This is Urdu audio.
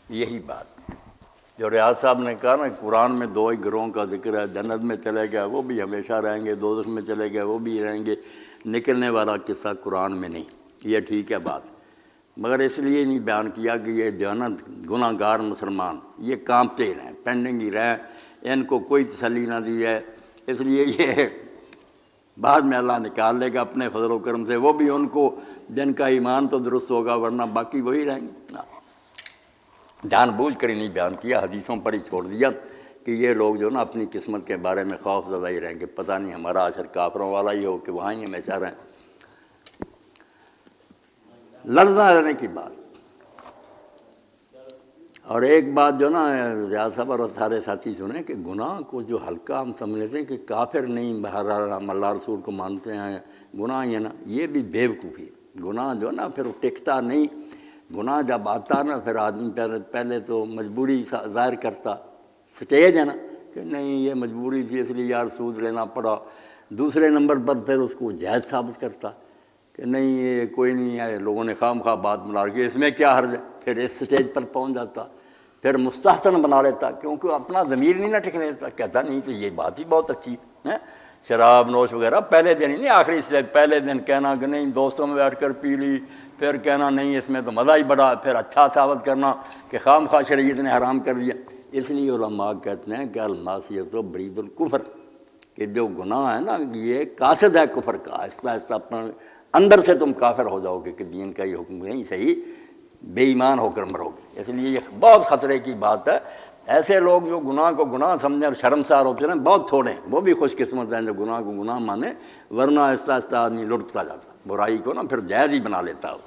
یہی بات جو ریاض صاحب نے کہا نا، قرآن میں دو ہی گروہوں کا ذکر ہے، جنت میں چلے گئے وہ بھی ہمیشہ رہیں گے، دوزخ میں چلے گئے وہ بھی رہیں گے، نکلنے والا قصہ قرآن میں نہیں۔ یہ ٹھیک ہے بات، مگر اس لیے نہیں بیان کیا کہ یہ جنت گناہ گار مسلمان یہ کانپتے رہیں، پینڈنگ ہی رہیں، ان کو کوئی تسلی نہ دی ہے، اس لیے یہ بعد میں اللہ نکال لے گا اپنے فضل و کرم سے، وہ بھی ان کو جن کا ایمان تو درست ہوگا، ورنہ باقی وہی رہیں گے۔ جان بوجھ کر ہی نہیں بیان کیا، حدیثوں پر ہی چھوڑ دیا کہ یہ لوگ جو نا اپنی قسمت کے بارے میں خوف زدہ ہی رہیں گے، پتہ نہیں ہمارا اثر کافروں والا ہی ہو کہ وہاں ہی ہمیشہ رہیں۔ لرزہ رہنے کی بات، اور ایک بات جو نا ریاض صاحب اور سارے ساتھی سنیں کہ گناہ کو جو ہلکا ہم سمجھتے ہیں کہ کافر نہیں، بہرحال ہم اللہ رسول کو مانتے ہیں، گناہ یہ نا، یہ بھی بے وقوفی ہے۔ گناہ جو نا پھر ٹکتا نہیں، گناہ جب آتا نا پھر آدمی پہلے تو مجبوری ظاہر کرتا، سٹیج ہے نا کہ نہیں یہ مجبوری تھی اس لیے یار سود لینا پڑا، دوسرے نمبر پر پھر اس کو جائز ثابت کرتا کہ نہیں یہ کوئی نہیں ہے، لوگوں نے خام خواہ بات بنا رکھی اس میں کیا حرج ہے، پھر اس سٹیج پر پہنچ جاتا، پھر مستحسن بنا لیتا کیونکہ اپنا ضمیر نہیں نہ ٹکنے دیتا، کہتا نہیں کہ یہ بات ہی بہت اچھی ہے، شراب نوش وغیرہ پہلے دن ہی نہیں، آخری سٹیج پہلے دن کہنا کہ نہیں دوستوں میں بیٹھ کر پی لی، پھر کہنا نہیں اس میں تو مزہ ہی بڑا، پھر اچھا ثابت کرنا کہ خام خواہ شریعت نے حرام کر دیا۔ اس لیے علماء کہتے ہیں کہ المعصیۃ برید الکفر، کہ جو گناہ ہے نا یہ قاصد ہے کفر کا، آہستہ آہستہ اپنا اندر سے تم کافر ہو جاؤ گے کہ دین کا یہ حکم نہیں صحیح، بے ایمان ہو کر مرو گے۔ اس لیے یہ بہت خطرے کی بات ہے، ایسے لوگ جو گناہ کو گناہ سمجھیں اور شرمسار ہوتے ہیں بہت تھوڑے ہیں، وہ بھی خوش قسمت ہیں جو گناہ کو گناہ مانے، ورنہ آہستہ آہستہ آدمی لٹتا جاتا، برائی کو نا پھر جائز ہی بنا لیتا ہو۔